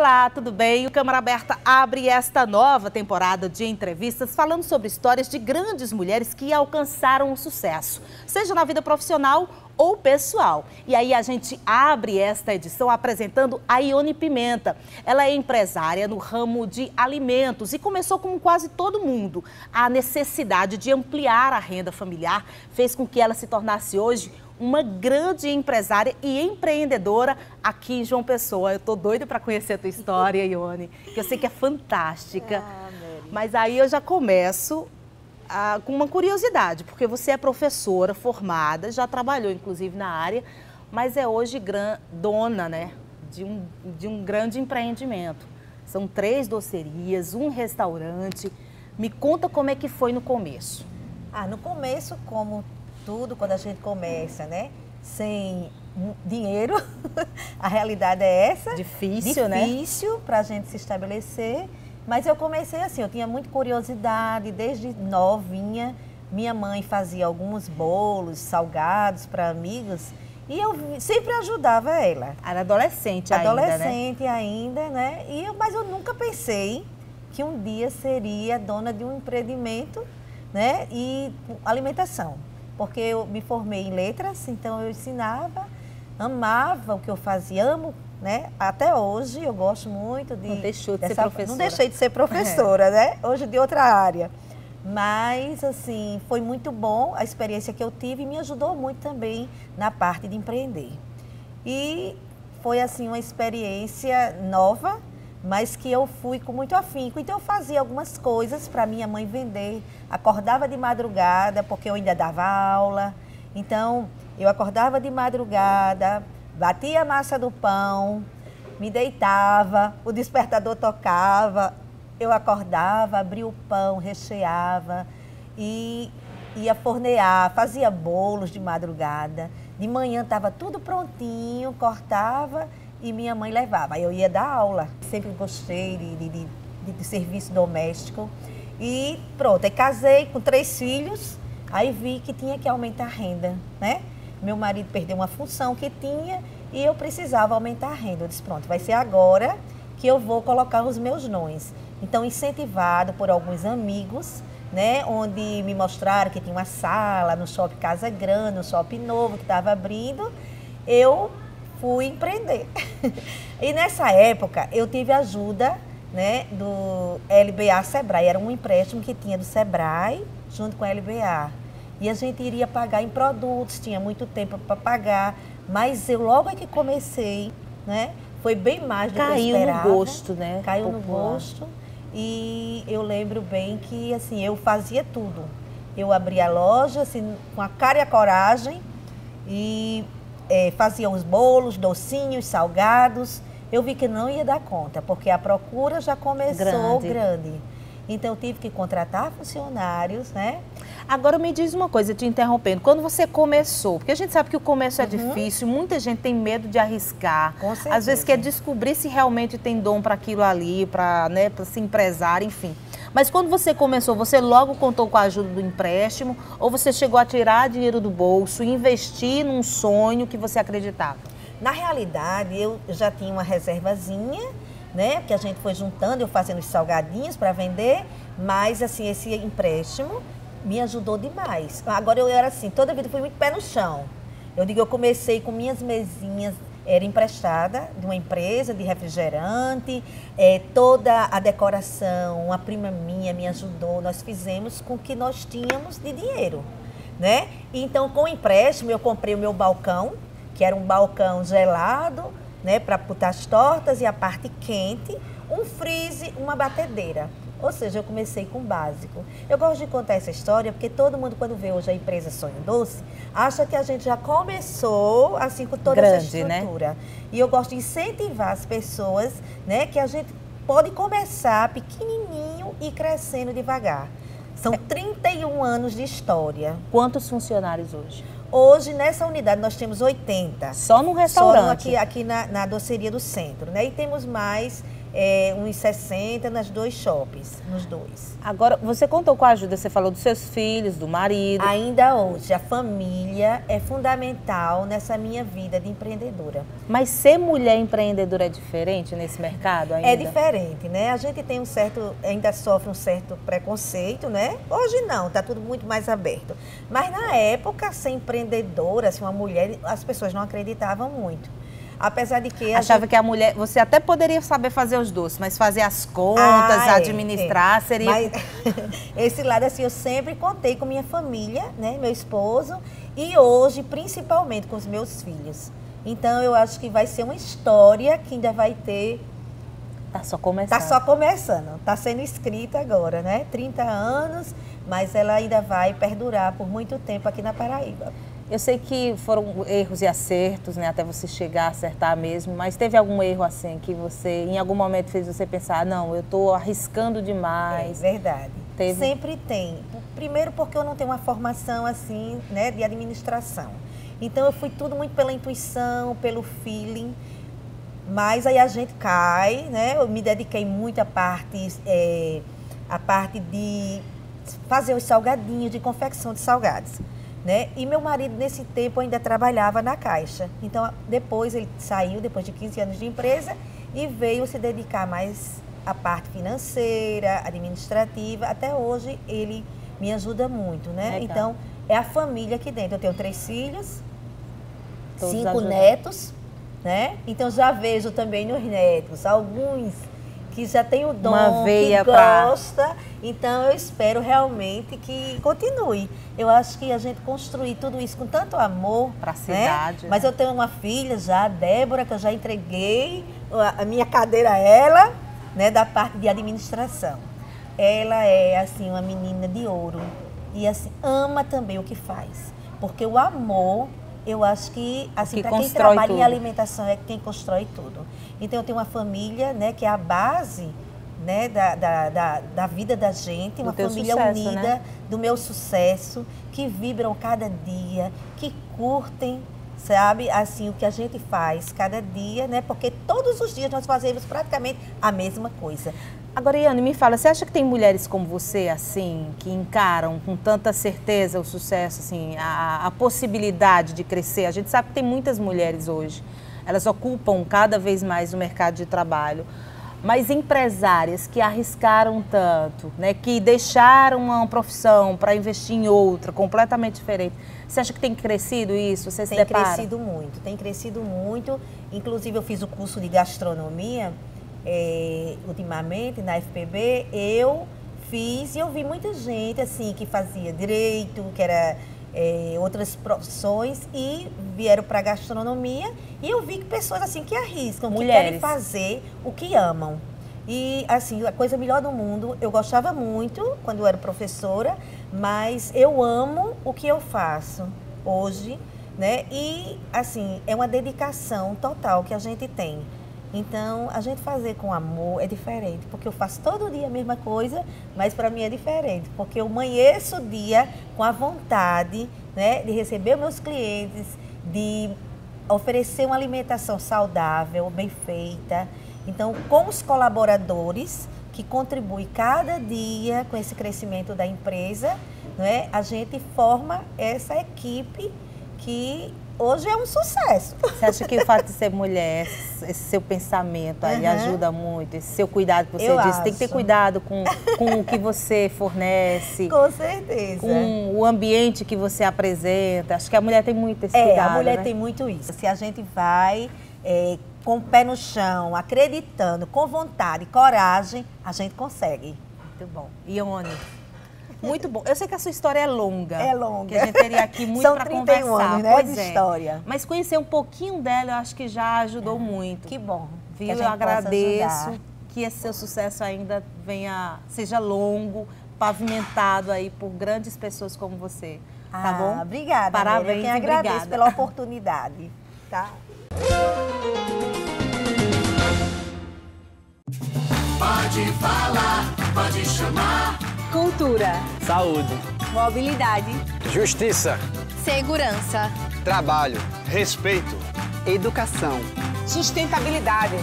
Olá, tudo bem? O Câmara Aberta abre esta nova temporada de entrevistas falando sobre histórias de grandes mulheres que alcançaram o sucesso, seja na vida profissional ou pessoal. E aí a gente abre esta edição apresentando a Ione Pimenta. Ela é empresária no ramo de alimentos e começou como quase todo mundo. A necessidade de ampliar a renda familiar fez com que ela se tornasse hoje uma grande empresária e empreendedora aqui em João Pessoa. Eu tô doida para conhecer a tua história, Ione, que eu sei que é fantástica. Mas aí eu já começo com uma curiosidade, porque você é professora formada, já trabalhou inclusive na área, mas é hoje dona, né, de um grande empreendimento. São 3 docerias, um restaurante. Me conta como é que foi no começo. No começo, como tudo, quando a gente começa, né, sem dinheiro, a realidade é essa. Difícil, né? Difícil para a gente se estabelecer. Mas eu comecei assim, eu tinha muita curiosidade, desde novinha. Minha mãe fazia alguns bolos salgados para amigos e eu sempre ajudava ela. Era adolescente ainda, né? Mas eu nunca pensei que um dia seria dona de um empreendimento, né? E alimentação. Porque eu me formei em letras, então eu ensinava, amava o que eu fazia, amo, né? Até hoje eu gosto muito de... Não deixou de ser professora. Não deixei de ser professora, né? Hoje de outra área. Mas, assim, foi muito bom a experiência que eu tive e me ajudou muito também na parte de empreender. E foi, assim, uma experiência nova, mas que eu fui com muito afinco. Então, eu fazia algumas coisas para minha mãe vender. Acordava de madrugada, porque eu ainda dava aula. Então, eu acordava de madrugada, batia a massa do pão, me deitava, o despertador tocava, eu acordava, abria o pão, recheava e ia fornear, fazia bolos de madrugada. De manhã estava tudo prontinho, cortava e minha mãe levava. Aí eu ia dar aula. Sempre gostei de serviço doméstico. E pronto, aí casei com 3 filhos, aí vi que tinha que aumentar a renda, né? Meu marido perdeu uma função que tinha e eu precisava aumentar a renda. Eu disse, pronto, vai ser agora que eu vou colocar os meus nós. Então, incentivado por alguns amigos, né? Onde me mostraram que tinha uma sala no Shopping Casa Grande, no Shopping Novo que estava abrindo, eu fui empreender. E nessa época eu tive ajuda, né, do LBA Sebrae. Era um empréstimo que tinha do Sebrae junto com a LBA. E a gente iria pagar em produtos, tinha muito tempo para pagar. Mas eu logo é que comecei, né, foi bem mais do que eu esperava. Caiu no gosto, né? Caiu no gosto. E eu lembro bem que, assim, eu fazia tudo. Eu abria a loja, assim, com a cara e a coragem e fazia os bolos, docinhos, salgados. Eu vi que não ia dar conta, porque a procura já começou grande. Então, eu tive que contratar funcionários, né? Agora, me diz uma coisa, te interrompendo. Quando você começou, porque a gente sabe que o começo é difícil, muita gente tem medo de arriscar. Com certeza. Às vezes quer descobrir se realmente tem dom para aquilo ali, para, né, para ser empresário, enfim. Mas quando você começou, você logo contou com a ajuda do empréstimo ou você chegou a tirar dinheiro do bolso e investir num sonho que você acreditava? Na realidade, eu já tinha uma reservazinha, né? Porque a gente foi juntando, eu fazendo os salgadinhos para vender, mas assim, esse empréstimo me ajudou demais. Agora eu era assim, toda a vida fui muito pé no chão. Eu comecei com minhas mesinhas, era emprestada de uma empresa de refrigerante, toda a decoração, uma prima minha me ajudou, nós fizemos com o que nós tínhamos de dinheiro, né? Então, com o empréstimo, eu comprei o meu balcão, que era um balcão gelado, né, para botar as tortas e a parte quente, um freezer, uma batedeira. Ou seja, eu comecei com o básico. Eu gosto de contar essa história porque todo mundo, quando vê hoje a empresa Sonho Doce, acha que a gente já começou assim com toda essa estrutura. Né? E eu gosto de incentivar as pessoas, né, que a gente pode começar pequenininho e crescendo devagar. São 31 anos de história. Quantos funcionários hoje? Hoje, nessa unidade, nós temos 80. Só no restaurante? Só aqui na doceria do centro, né? E temos mais uns 60 nos 2 shoppings, nos 2. Agora, você contou com a ajuda, você falou dos seus filhos, do marido. Ainda hoje, a família é fundamental nessa minha vida de empreendedora. Mas ser mulher empreendedora é diferente nesse mercado ainda? É diferente, né? A gente tem ainda sofre um certo preconceito, né? Hoje não, tá tudo muito mais aberto. Mas na época, ser empreendedora, assim, uma mulher, as pessoas não acreditavam muito. Apesar de que... Achava que a mulher... Você até poderia saber fazer os doces, mas fazer as contas, administrar, seria... Mas, esse lado, assim, eu sempre contei com minha família, né? Meu esposo. E hoje, principalmente, com os meus filhos. Então, eu acho que vai ser uma história que ainda vai ter... Tá só começando. Tá só começando. Tá sendo escrita agora, né? 30 anos, mas ela ainda vai perdurar por muito tempo aqui na Paraíba. Eu sei que foram erros e acertos, né, até você chegar a acertar mesmo, mas teve algum erro assim que você, em algum momento, fez você pensar, não, eu estou arriscando demais? É verdade. Teve? Sempre tem. Primeiro porque eu não tenho uma formação assim, né, de administração. Então eu fui tudo muito pela intuição, pelo feeling, mas aí a gente cai, né? Eu me dediquei muito à parte de fazer os salgadinhos, de confecção de salgados. Né? E meu marido, nesse tempo, ainda trabalhava na Caixa. Então, depois ele saiu, depois de 15 anos de empresa, e veio se dedicar mais à parte financeira, administrativa. Até hoje, ele me ajuda muito, né? Legal. Então, é a família aqui dentro. Eu tenho 3 filhos, Todos 5 ajudam. netos, né? Então, já vejo também nos netos alguns que já tem o dom, uma veia que gosta. Então, eu espero realmente que continue. Eu acho que a gente construir tudo isso com tanto amor para a cidade. Né? Mas eu tenho uma filha já, a Débora, que eu já entreguei a minha cadeira a ela, né, da parte de administração. Ela é, assim, uma menina de ouro. E, assim, ama também o que faz. Porque o amor... Eu acho que, assim, para quem trabalha em alimentação é quem constrói tudo. Então, eu tenho uma família, né, que é a base, né, da vida da gente, uma família sucesso, unida, né? Do meu sucesso, que vibram cada dia, que curtem, sabe, assim, o que a gente faz cada dia, né, porque todos os dias nós fazemos praticamente a mesma coisa. Agora, Iane, me fala, você acha que tem mulheres como você, assim, que encaram com tanta certeza o sucesso, assim, a possibilidade de crescer? A gente sabe que tem muitas mulheres hoje, elas ocupam cada vez mais o mercado de trabalho, mas empresárias que arriscaram tanto, né, que deixaram uma profissão para investir em outra, completamente diferente, você acha que tem crescido isso? Você se depara? Tem crescido muito. Inclusive, eu fiz o curso de gastronomia, ultimamente, na FPB, eu fiz e eu vi muita gente, assim, que fazia direito, que era outras profissões e vieram para a gastronomia e eu vi que pessoas, assim, que arriscam, que querem fazer o que amam. E, assim, a coisa melhor do mundo, eu gostava muito quando eu era professora, mas eu amo o que eu faço hoje, né? E, assim, é uma dedicação total que a gente tem. Então, a gente fazer com amor é diferente, porque eu faço todo dia a mesma coisa, mas para mim é diferente, porque eu amanheço o dia com a vontade, né, de receber meus clientes, de oferecer uma alimentação saudável, bem feita. Então, com os colaboradores que contribuem cada dia com esse crescimento da empresa, né, a gente forma essa equipe que hoje é um sucesso. Você acha que o fato de ser mulher, esse seu pensamento aí ajuda muito? Esse seu cuidado que você disse, tem que ter cuidado com o que você fornece. Com certeza. Com o ambiente que você apresenta. Acho que a mulher tem muito esse cuidado, a mulher, né? tem muito isso. Se a gente vai com o pé no chão, acreditando, com vontade, coragem, a gente consegue. Muito bom. Ione, muito bom. Eu sei que a sua história é longa. É longa. Que a gente teria aqui muito para conversar. São 31 anos, né, de história. Mas conhecer um pouquinho dela, eu acho que já ajudou muito. Que bom. Viu? Eu agradeço que esse seu sucesso ainda seja longo, pavimentado aí por grandes pessoas como você. Tá bom? Obrigada. Parabéns. Eu quem agradeço pela oportunidade. Tá? Pode falar, pode chamar. Cultura, saúde, mobilidade, justiça, segurança, trabalho, respeito, educação, sustentabilidade,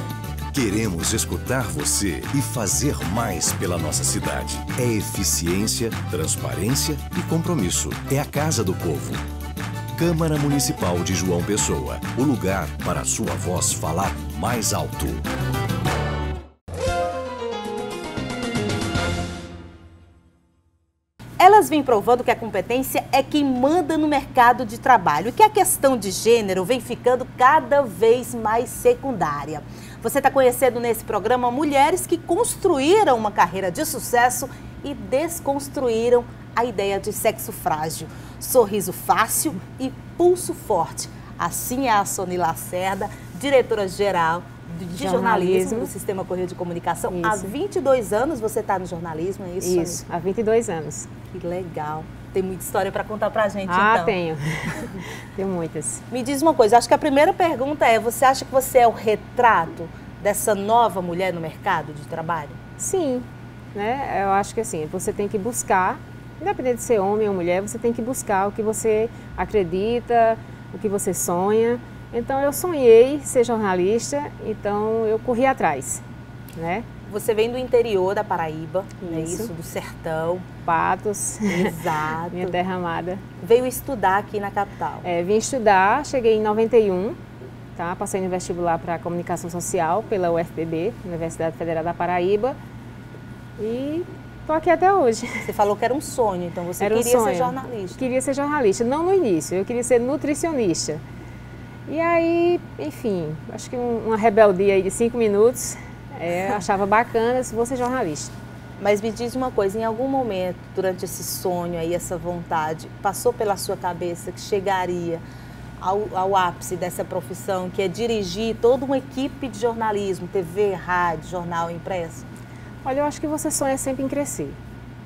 Queremos escutar você e fazer mais pela nossa cidade. É eficiência, transparência e compromisso. É a Casa do Povo. Câmara Municipal de João Pessoa. O lugar para a sua voz falar mais alto. Elas vêm provando que a competência é quem manda no mercado de trabalho e que a questão de gênero vem ficando cada vez mais secundária. Você está conhecendo nesse programa mulheres que construíram uma carreira de sucesso e desconstruíram a ideia de sexo frágil, sorriso fácil e pulso forte. Assim é a Sony Lacerda, diretora-geral de jornalismo do Sistema Correio de Comunicação. Isso. Há 22 anos você está no jornalismo, é isso? Isso, há 22 anos. Que legal. Tem muita história para contar para a gente, então. Tenho. Tenho muitas. Me diz uma coisa, acho que a primeira pergunta é, você acha que você é o retrato dessa nova mulher no mercado de trabalho? Sim, né? Eu acho que assim, você tem que buscar, independente de ser homem ou mulher, você tem que buscar o que você acredita, o que você sonha. Então eu sonhei ser jornalista, então eu corri atrás, né? Você vem do interior da Paraíba, é isso, do sertão. Patos. Exato. Minha terra amada. Veio estudar aqui na capital. Vim estudar, cheguei em 91, tá? Passei no vestibular para comunicação social pela UFPB, Universidade Federal da Paraíba, e estou aqui até hoje. Você falou que era um sonho, então você queria ser jornalista. Queria ser jornalista, não no início, eu queria ser nutricionista. E aí, enfim, acho que uma rebeldia aí de 5 minutos, eu achava bacana, se vou ser jornalista. Mas me diz uma coisa, em algum momento, durante esse sonho aí, essa vontade, passou pela sua cabeça que chegaria ao ápice dessa profissão, que é dirigir toda uma equipe de jornalismo, TV, rádio, jornal, impresso? Olha, eu acho que você sonha sempre em crescer,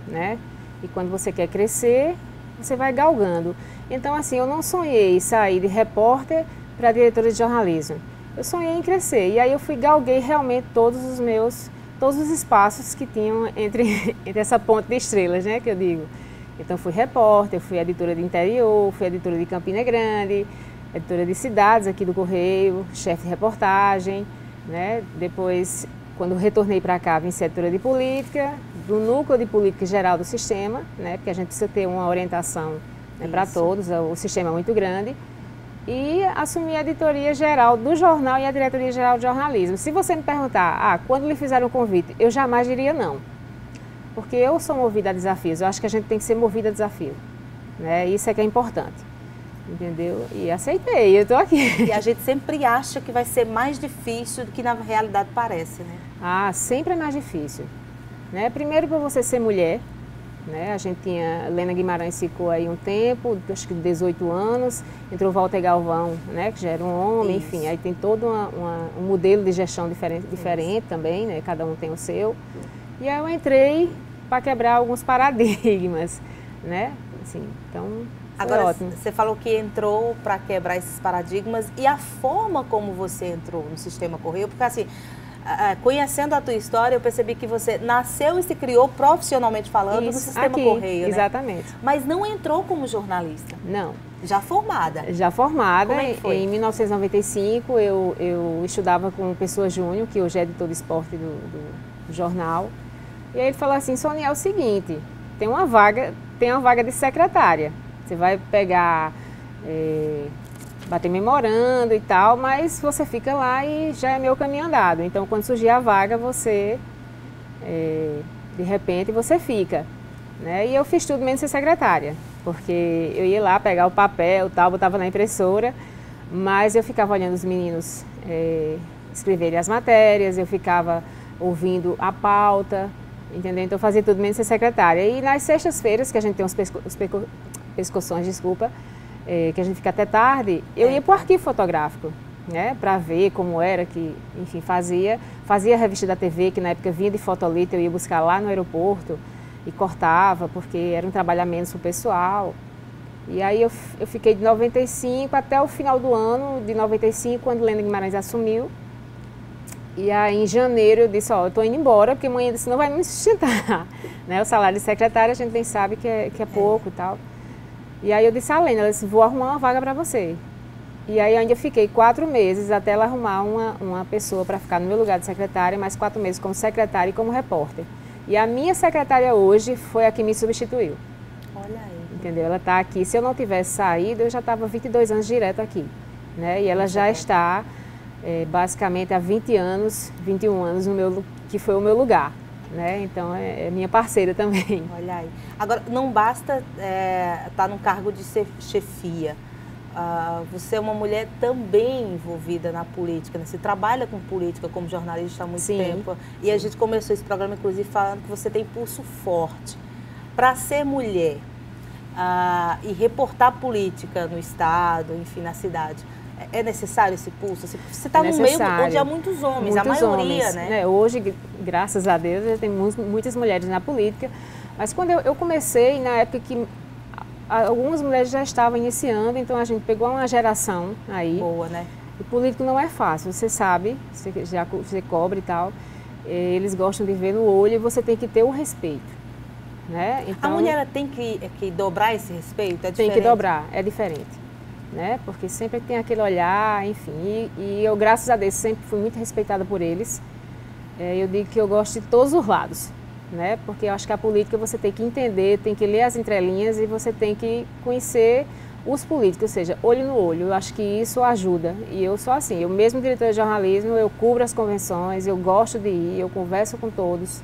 né? E quando você quer crescer, você vai galgando. Então, assim, eu não sonhei sair de repórter para diretora de jornalismo. Eu sonhei em crescer e aí eu galguei realmente todos os espaços que tinham entre essa ponte de estrelas, né, que eu digo. Então fui repórter, fui editora de interior, fui editora de Campina Grande, editora de cidades aqui do Correio, chefe de reportagem, né. Depois, quando retornei para cá, vim ser editora de política, do núcleo de política geral do sistema, né, porque a gente precisa ter uma orientação, né, para todos, o sistema é muito grande. E assumi a editoria geral do jornal e a diretoria geral de jornalismo. Se você me perguntar, quando lhe fizeram o convite, eu jamais diria não. Porque eu sou movida a desafios, eu acho que a gente tem que ser movida a desafio, né? Isso é que é importante, entendeu? E aceitei, eu estou aqui. E a gente sempre acha que vai ser mais difícil do que na realidade parece, né? Sempre é mais difícil, né? Primeiro por você ser mulher, né? A gente tinha, Lena Guimarães ficou aí um tempo, acho que 18 anos, entrou Walter Galvão, né? Que já era um homem, enfim, aí tem todo um modelo de gestão diferente também, né? Cada um tem o seu. E aí eu entrei para quebrar alguns paradigmas, né? Assim, então, agora, ótimo. Você falou que entrou para quebrar esses paradigmas e a forma como você entrou no Sistema Correio, porque assim, conhecendo a tua história, eu percebi que você nasceu e se criou profissionalmente falando no Sistema Correio, né? Exatamente. Mas não entrou como jornalista? Não. Já formada? Já formada. Como é que foi? Em 1995, eu estudava com o Pessoa Júnior, que hoje é editor de esporte do jornal. E aí ele falou assim, Sônia, é o seguinte, tem uma vaga de secretária. Você vai pegar... bater memorando e tal, mas você fica lá e já é meu caminho andado. Então, quando surgir a vaga, você, de repente, você fica. Né? E eu fiz tudo menos ser secretária, porque eu ia lá pegar o papel, tal, botava na impressora, mas eu ficava olhando os meninos escreverem as matérias, eu ficava ouvindo a pauta, entendeu? Então, eu fazia tudo menos ser secretária. E nas sextas-feiras, que a gente tem os pescoções, desculpa, que a gente fica até tarde, eu ia para o arquivo fotográfico, né, para ver como era que, enfim, fazia a revista da TV, que na época vinha de fotolito, eu ia buscar lá no aeroporto e cortava, porque era um trabalho a menos para o pessoal. E aí eu fiquei de 95 até o final do ano de 95, quando Lena Guimarães assumiu. E aí em janeiro eu disse, eu estou indo embora, porque a mãe disse, não vai me sustentar. Né, o salário de secretária a gente nem sabe que é pouco e tal. E aí eu disse a Lena, ela disse, vou arrumar uma vaga para você. E aí eu ainda fiquei 4 meses até ela arrumar uma pessoa para ficar no meu lugar de secretária, mais 4 meses como secretária e como repórter. E a minha secretária hoje foi a que me substituiu. Olha aí. Entendeu? Ela está aqui. Se eu não tivesse saído, eu já estava 22 anos direto aqui. Né? E ela já está basicamente há 20 anos, 21 anos, que foi o meu lugar. Né? Então é minha parceira também. Olha aí. Agora, não basta estar num cargo de chefia. Você é uma mulher também envolvida na política, né? Você trabalha com política como jornalista há muito tempo. E a gente começou esse programa, inclusive, falando que você tem pulso forte. Para ser mulher e reportar política no estado, enfim, na cidade, é necessário esse pulso? Você está num meio onde há muitos homens, a maioria, né? Hoje, graças a Deus, já tem muitas mulheres na política. Mas quando eu comecei, na época que algumas mulheres já estavam iniciando, então a gente pegou uma geração aí. Boa, né? O político não é fácil, você sabe, você cobre e tal. Eles gostam de ver no olho e você tem que ter o respeito. Né? Então, a mulher tem que dobrar esse respeito? É tem que dobrar, é diferente. Né? Porque sempre tem aquele olhar, enfim. E eu, graças a Deus, sempre fui muito respeitada por eles. Eu digo que eu gosto de todos os lados. Né? Porque eu acho que a política você tem que entender, tem que ler as entrelinhas e você tem que conhecer os políticos, ou seja, olho no olho. Eu acho que isso ajuda. E eu sou assim, eu mesmo diretor de jornalismo, eu cubro as convenções, eu gosto de ir, eu converso com todos.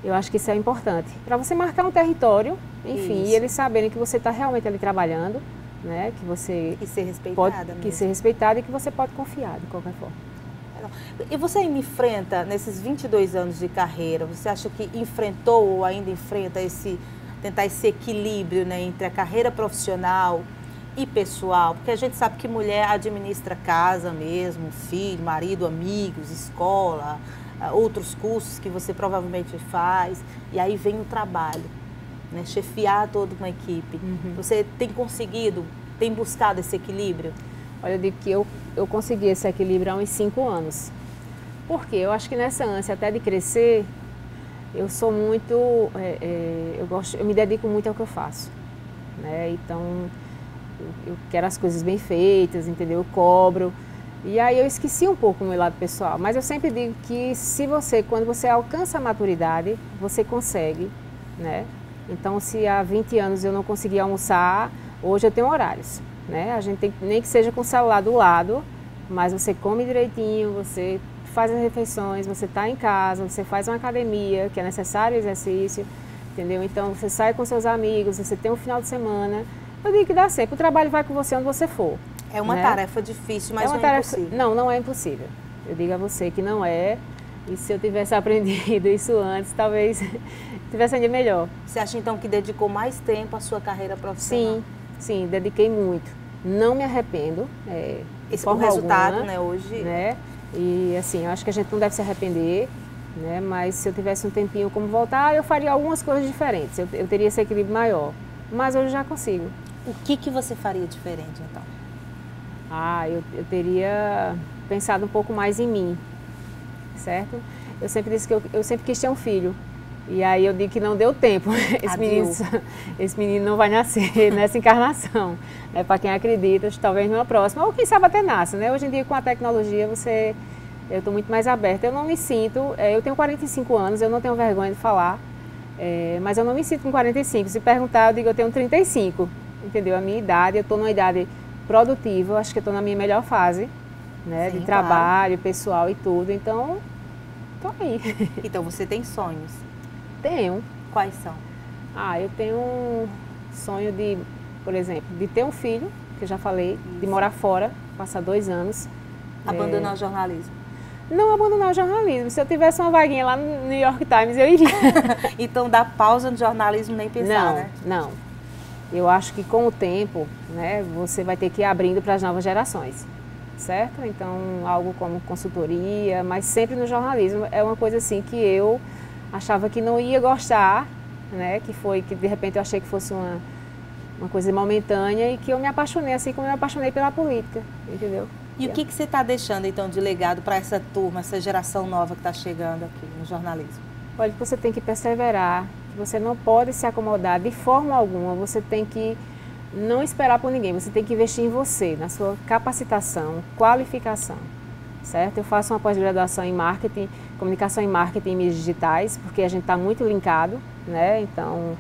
Eu acho que isso é importante. Para você marcar um território, enfim, e eles saberem que você está realmente ali trabalhando, né? Que você ser respeitada pode mesmo. ser respeitada e que você pode confiar de qualquer forma. E você ainda enfrenta, nesses 22 anos de carreira, você acha que enfrentou ou ainda enfrenta tentar esse equilíbrio, né, entre a carreira profissional e pessoal? Porque a gente sabe que mulher administra casa mesmo, filho, marido, amigos, escola, outros cursos que você provavelmente faz, e aí vem o trabalho, né, chefiar toda uma equipe. Você tem conseguido, tem buscado esse equilíbrio? Olha, eu digo que eu consegui esse equilíbrio há uns 5 anos. Por quê? Eu acho que nessa ânsia até de crescer, eu sou muito, eu me dedico muito ao que eu faço. Né? Então, eu quero as coisas bem feitas, entendeu? Eu cobro. E aí eu esqueci um pouco o meu lado pessoal. Mas eu sempre digo que quando você alcança a maturidade, você consegue, né? Então, se há 20 anos eu não conseguia almoçar, hoje eu tenho horários. Né? A gente tem, nem que seja com o celular do lado, mas você come direitinho, você faz as refeições, você está em casa, você faz uma academia, que é necessário exercício, entendeu? Então você sai com seus amigos, você tem um final de semana. Eu digo que dá certo, o trabalho vai com você onde você for. É uma tarefa difícil, mas não é impossível. Não é impossível. Eu digo a você que não é, e se eu tivesse aprendido isso antes, talvez tivesse ainda melhor. Você acha então que dedicou mais tempo à sua carreira profissional? Sim, dediquei muito. Não me arrependo. Esse é o resultado, né, hoje. Né? E assim, eu acho que a gente não deve se arrepender, né? Mas se eu tivesse um tempinho como voltar, eu faria algumas coisas diferentes. Eu teria esse equilíbrio maior. Mas hoje eu já consigo. O que você faria diferente, então? Eu teria pensado um pouco mais em mim, certo? Eu sempre disse que eu sempre quis ter um filho. E aí eu digo que não deu tempo. Esse menino não vai nascer nessa encarnação. Né? Para quem acredita, talvez numa próxima, ou quem sabe até nasce. Né? Hoje em dia, com a tecnologia, eu estou muito mais aberta. Eu não me sinto, eu tenho 45 anos, eu não tenho vergonha de falar, mas eu não me sinto com 45. Se perguntar, eu digo que eu tenho 35, entendeu? A minha idade, eu estou numa idade produtiva, eu acho que eu estou na minha melhor fase, né? Sim, de trabalho, pessoal e tudo. Então, estou aí. Então, você tem sonhos? Tenho. Quais são? Eu tenho um sonho de, por exemplo, de ter um filho, que eu já falei, de morar fora, passar 2 anos. Abandonar o jornalismo? Não abandonar o jornalismo. Se eu tivesse uma vaguinha lá no New York Times, eu iria. Então, dar pausa no jornalismo nem pensar, né? Não. Eu acho que com o tempo, né, você vai ter que ir abrindo para as novas gerações, certo? Então, algo como consultoria, mas sempre no jornalismo. É uma coisa assim que eu achava que não ia gostar, né? Que de repente eu achei que fosse uma coisa momentânea e que eu me apaixonei, assim como eu me apaixonei pela política, entendeu? E o que você está deixando, então, de legado para essa turma, essa geração nova que está chegando aqui no jornalismo? Olha, você tem que perseverar, você não pode se acomodar de forma alguma, você tem que não esperar por ninguém, você tem que investir em você, na sua capacitação, qualificação, certo? Eu faço uma pós-graduação em marketing, comunicação em marketing e mídias digitais, porque a gente está muito linkado, né? Então,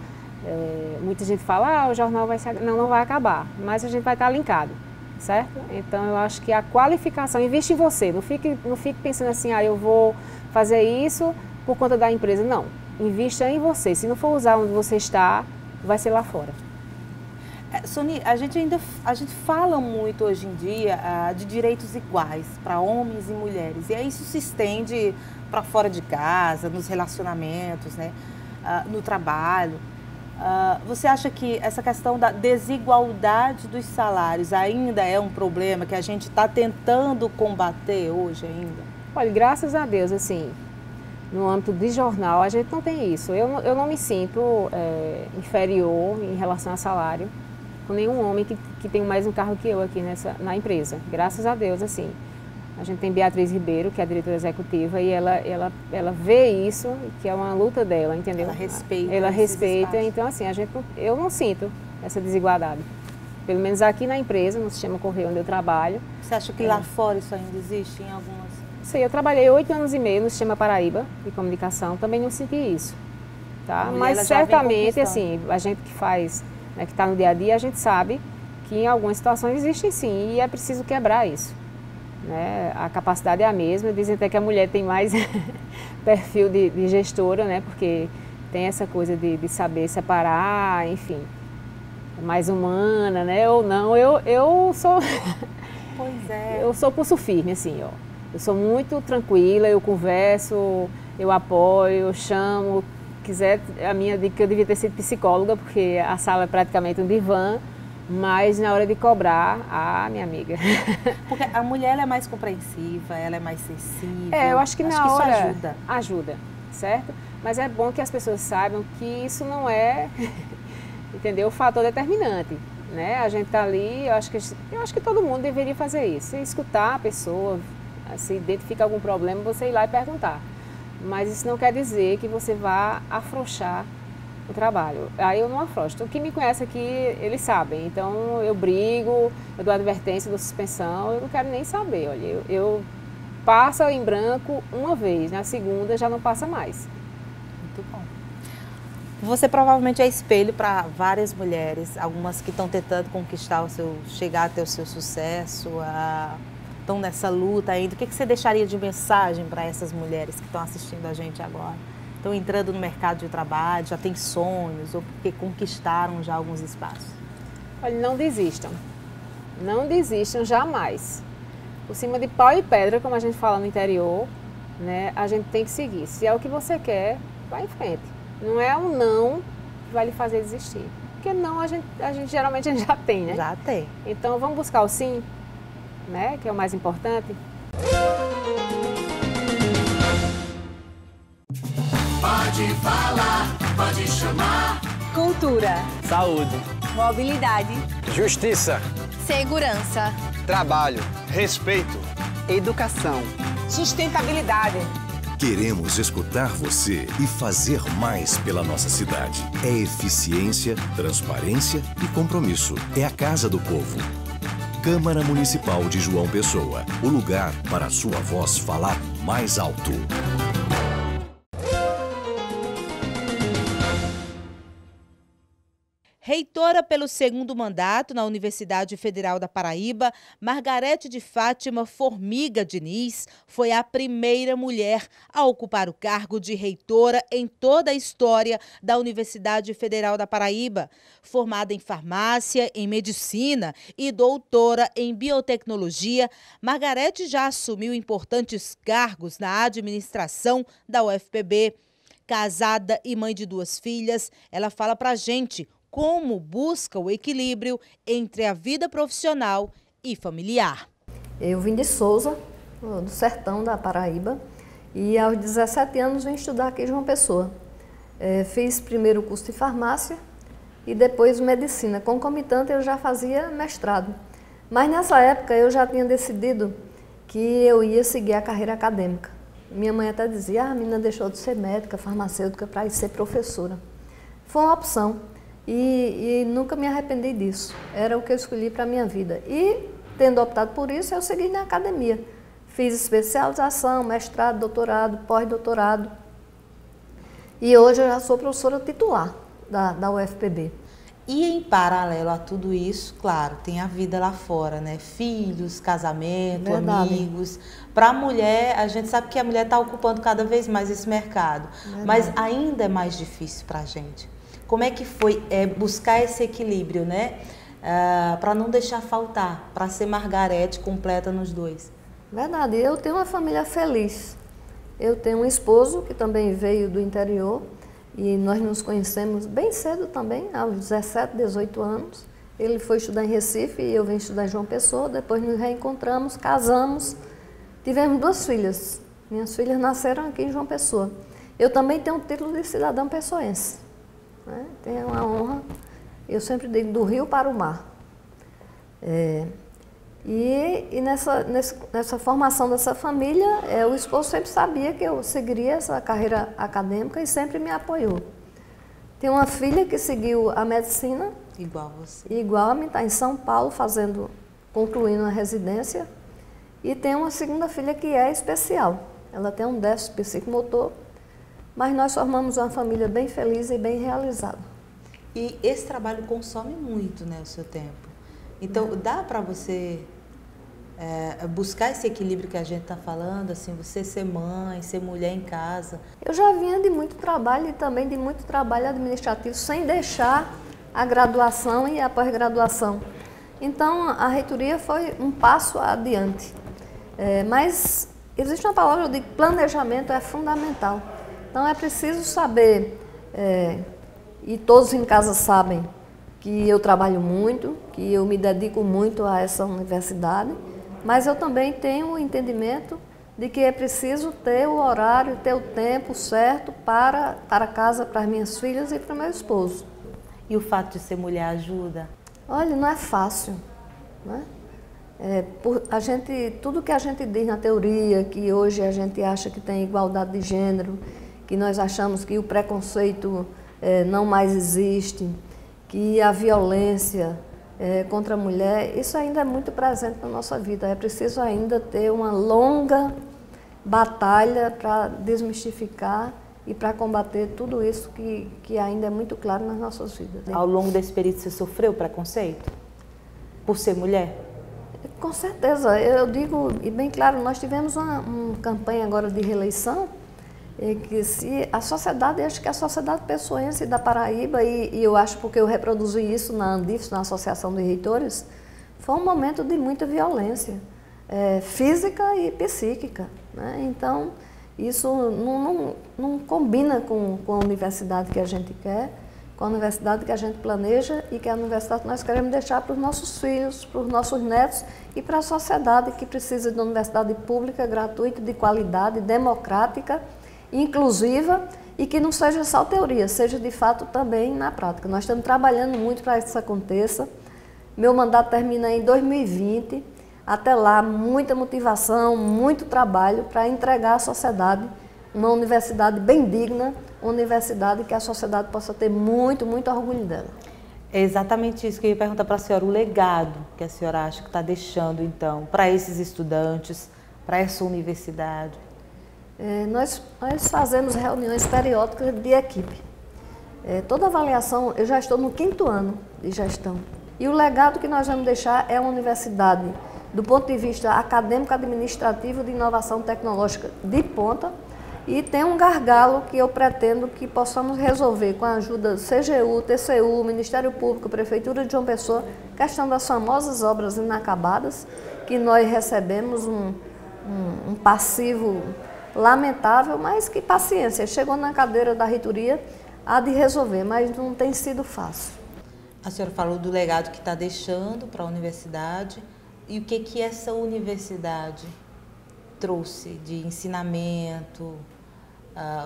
muita gente fala, o jornal vai não vai acabar, mas a gente vai estar linkado, certo? Então, eu acho que a qualificação, investe em você, não fique pensando assim, eu vou fazer isso por conta da empresa, não. Invista em você, se não for usar onde você está, vai ser lá fora. Sony, a gente fala muito hoje em dia de direitos iguais para homens e mulheres. E aí isso se estende para fora de casa, nos relacionamentos, né? No trabalho. Você acha que essa questão da desigualdade dos salários ainda é um problema que a gente está tentando combater hoje ainda? Olha, graças a Deus, assim, no âmbito de jornal, a gente não tem isso. Eu não me sinto inferior em relação a salário com nenhum homem que tem mais um cargo que eu aqui na empresa. Graças a Deus, assim. A gente tem Beatriz Ribeiro, que é a diretora executiva, e ela vê isso, que é uma luta dela, entendeu? Ela respeita, então assim, eu não sinto essa desigualdade. Pelo menos aqui na empresa, no Sistema Correio, onde eu trabalho. Você acha que lá fora isso ainda existe em algumas? Sim, eu trabalhei 8 anos e meio no Sistema Paraíba de comunicação, também não senti isso, tá? Mas certamente, assim, a gente que faz, né, que está no dia a dia, a gente sabe que em algumas situações existem sim, e é preciso quebrar isso. Né? A capacidade é a mesma, dizem até que a mulher tem mais perfil de gestora, né? Porque tem essa coisa de saber separar, enfim, mais humana, né? Ou não, eu sou... Pois é. Eu sou pulso firme, assim, ó. Eu sou muito tranquila, eu converso, eu apoio, eu chamo. Quiser, a minha dica, eu devia ter sido psicóloga, porque a sala é praticamente um divã, mas na hora de cobrar, minha amiga. Porque a mulher ela é mais compreensiva, ela é mais sensível. Eu acho que na hora isso ajuda. Ajuda, certo? Mas é bom que as pessoas saibam que isso não é, entendeu, o fator determinante. Né? A gente está ali, eu acho que todo mundo deveria fazer isso. Você escutar a pessoa, se identifica algum problema, você ir lá e perguntar. Mas isso não quer dizer que você vá afrouxar o trabalho. Aí eu não afrouxo. Então, quem me conhece aqui, eles sabem. Então, eu brigo, eu dou advertência, dou suspensão, eu não quero nem saber. Olha, eu passo em branco uma vez, na segunda já não passa mais. Muito bom. Você provavelmente é espelho para várias mulheres, algumas que estão tentando conquistar chegar até o seu sucesso, estão nessa luta ainda. O que você deixaria de mensagem para essas mulheres que estão assistindo a gente agora? Estão entrando no mercado de trabalho, já têm sonhos ou porque conquistaram já alguns espaços? Olha, não desistam. Não desistam jamais. Por cima de pau e pedra, como a gente fala no interior, né, a gente tem que seguir. Se é o que você quer, vai em frente. Não é um não que vai lhe fazer desistir. Porque não a gente geralmente já tem, né? Já tem. Então vamos buscar o sim, né, que é o mais importante. Pode falar, pode chamar. Cultura, Saúde, mobilidade, justiça, segurança, trabalho, respeito, educação, sustentabilidade. Queremos escutar você e fazer mais pela nossa cidade. É eficiência, transparência e compromisso. É a Casa do Povo. Câmara Municipal de João Pessoa. O lugar para a sua voz falar mais alto. Reitora pelo segundo mandato na Universidade Federal da Paraíba, Margarete de Fátima Formiga Diniz foi a primeira mulher a ocupar o cargo de reitora em toda a história da Universidade Federal da Paraíba. Formada em farmácia, em medicina e doutora em biotecnologia, Margarete já assumiu importantes cargos na administração da UFPB. Casada e mãe de 2 filhas, ela fala pra gente como busca o equilíbrio entre a vida profissional e familiar. Eu vim de Souza, do sertão da Paraíba, e aos 17 anos vim estudar aqui em João Pessoa. Fiz primeiro o curso de farmácia e depois medicina. Concomitante eu já fazia mestrado. Mas nessa época eu já tinha decidido que eu ia seguir a carreira acadêmica. Minha mãe até dizia, a menina deixou de ser médica, farmacêutica para ir ser professora. Foi uma opção. e nunca me arrependi disso. Era o que eu escolhi para a minha vida. E, tendo optado por isso, eu segui na academia. Fiz especialização, mestrado, doutorado, pós-doutorado. E hoje eu já sou professora titular da UFPB. E em paralelo a tudo isso, claro, tem a vida lá fora, né? Filhos, casamento, Verdade. amigos. Para a mulher, a gente sabe que a mulher está ocupando cada vez mais esse mercado. Verdade. Mas ainda é mais difícil para a gente. Como é que foi buscar esse equilíbrio, né? Para não deixar faltar, para ser Margarete completa nos dois. Verdade, eu tenho uma família feliz. Eu tenho um esposo que também veio do interior e nós nos conhecemos bem cedo também, aos 17, 18 anos. Ele foi estudar em Recife e eu vim estudar em João Pessoa, depois nos reencontramos, casamos, tivemos 2 filhas. Minhas filhas nasceram aqui em João Pessoa. Eu também tenho o título de cidadã pessoense, né? Tenho uma honra, eu sempre digo, do rio para o mar. E nessa formação dessa família, o esposo sempre sabia que eu seguiria essa carreira acadêmica e sempre me apoiou. Tenho uma filha que seguiu a medicina. Igual você. Igual a mim, está em São Paulo, concluindo a residência. E tenho uma segunda filha que é especial. Ela tem um déficit psicomotor, mas nós formamos uma família bem feliz e bem realizada. E esse trabalho consome muito, né, o seu tempo. Então, dá para você buscar esse equilíbrio que a gente está falando, assim, você ser mãe, ser mulher em casa? Eu já vinha de muito trabalho e também de muito trabalho administrativo, sem deixar a graduação e a pós-graduação. Então, a reitoria foi um passo adiante. Mas existe uma palavra, eu digo, planejamento é fundamental. Então, é preciso saber, e todos em casa sabem, que eu trabalho muito, que eu me dedico muito a essa universidade, mas eu também tenho o entendimento de que é preciso ter o horário, ter o tempo certo para casa, para as minhas filhas e para o meu esposo. E o fato de ser mulher ajuda? Olha, não é fácil, né? Tudo que a gente diz na teoria, que hoje a gente acha que tem igualdade de gênero, que nós achamos que o preconceito não mais existe, que a violência contra a mulher, isso ainda é muito presente na nossa vida. É preciso ainda ter uma longa batalha para desmistificar e para combater tudo isso que ainda é muito claro nas nossas vidas. Ao longo desse período você sofreu preconceito? Por ser mulher? Com certeza. Eu digo, e bem claro, nós tivemos uma campanha agora de reeleição, que se a sociedade, acho que a sociedade pessoense da Paraíba, e eu acho porque eu reproduzi isso na Andifes, na Associação de Reitores, foi um momento de muita violência, física e psíquica, né? Então, isso não combina com a universidade que a gente quer, com a universidade que a gente planeja e que é a universidade que nós queremos deixar para os nossos filhos, para os nossos netos e para a sociedade que precisa de uma universidade pública, gratuita, de qualidade, democrática, inclusiva e que não seja só teoria, seja de fato também na prática. Nós estamos trabalhando muito para que isso aconteça. Meu mandato termina em 2020. Até lá, muita motivação, muito trabalho para entregar à sociedade uma universidade bem digna, uma universidade que a sociedade possa ter muito, muito orgulho dela. É exatamente isso que eu ia perguntar para a senhora, o legado que a senhora acha que está deixando, então, para esses estudantes, para essa universidade. Nós fazemos reuniões periódicas de equipe. Toda avaliação, eu já estou no 5º ano de gestão. E o legado que nós vamos deixar é uma universidade, do ponto de vista acadêmico, administrativo, de inovação tecnológica de ponta, e tem um gargalo que eu pretendo que possamos resolver com a ajuda do CGU, TCU, Ministério Público, Prefeitura de João Pessoa, questão das famosas obras inacabadas, que nós recebemos um passivo lamentável, mas que paciência, chegou na cadeira da reitoria, há de resolver, mas não tem sido fácil. A senhora falou do legado que está deixando para a universidade, e o que essa universidade trouxe de ensinamento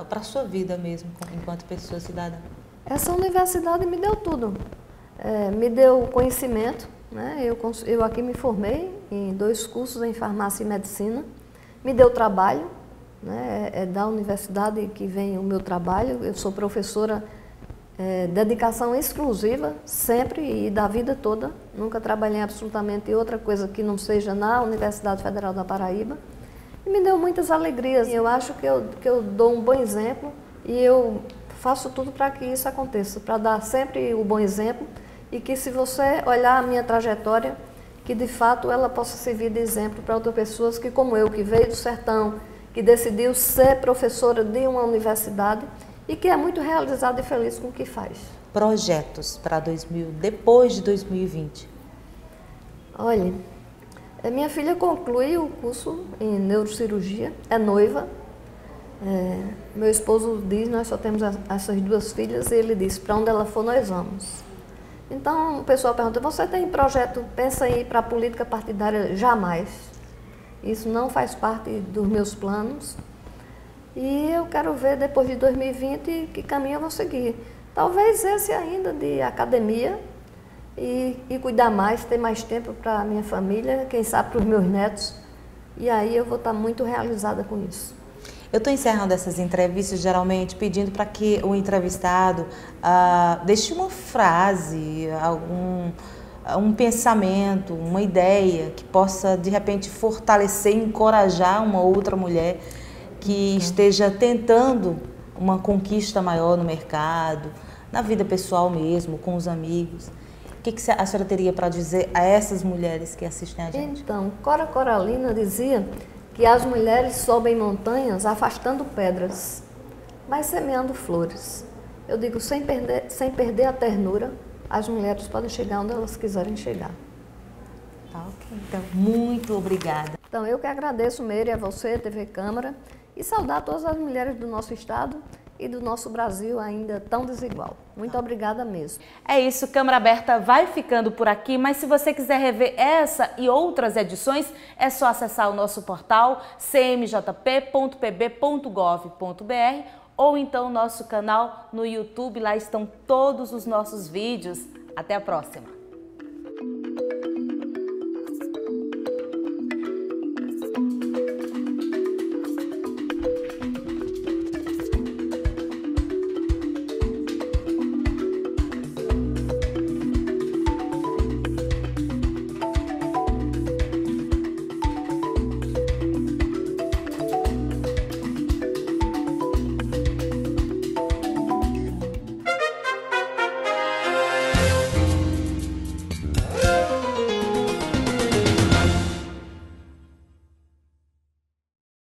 para a sua vida mesmo, enquanto pessoa cidadã? Essa universidade me deu tudo. Me deu conhecimento, né? Eu aqui me formei em 2 cursos em farmácia e medicina, me deu trabalho, né? É da universidade que vem o meu trabalho. Eu sou professora dedicação exclusiva, sempre e da vida toda. Nunca trabalhei absolutamente em outra coisa que não seja na Universidade Federal da Paraíba. E me deu muitas alegrias. Eu acho que eu dou um bom exemplo e eu faço tudo para que isso aconteça, para dar sempre o bom exemplo e que, se você olhar a minha trajetória, que de fato ela possa servir de exemplo para outras pessoas que, como eu, que veio do sertão, que decidiu ser professora de uma universidade e que é muito realizada e feliz com o que faz. Projetos para depois de 2020? Olha, a minha filha conclui o curso em neurocirurgia, é noiva. Meu esposo diz, nós só temos essas duas filhas, e ele diz, para onde ela for nós vamos. Então o pessoal pergunta, você tem projeto, pensa em ir para a política partidária? Jamais. Isso não faz parte dos meus planos. E eu quero ver depois de 2020 que caminho eu vou seguir. Talvez esse ainda de academia e cuidar mais, ter mais tempo para a minha família, quem sabe para os meus netos. E aí eu vou estar muito realizada com isso. Eu estou encerrando essas entrevistas geralmente pedindo para que o entrevistado deixe uma frase, um pensamento, uma ideia que possa de repente fortalecer, encorajar uma outra mulher que esteja tentando uma conquista maior no mercado, na vida pessoal mesmo, com os amigos. O que a senhora teria para dizer a essas mulheres que assistem a gente? Então, Cora Coralina dizia que as mulheres sobem montanhas afastando pedras, mas semeando flores. Eu digo, sem perder a ternura, as mulheres podem chegar onde elas quiserem chegar. Tá, ok. Então, muito obrigada. Então, eu que agradeço, Meire, a você, TV Câmara, e saudar todas as mulheres do nosso estado e do nosso Brasil ainda tão desigual. Muito obrigada mesmo. É isso, Câmara Aberta vai ficando por aqui, mas se você quiser rever essa e outras edições, é só acessar o nosso portal cmjp.pb.gov.br ou então o nosso canal no YouTube, lá estão todos os nossos vídeos. Até a próxima!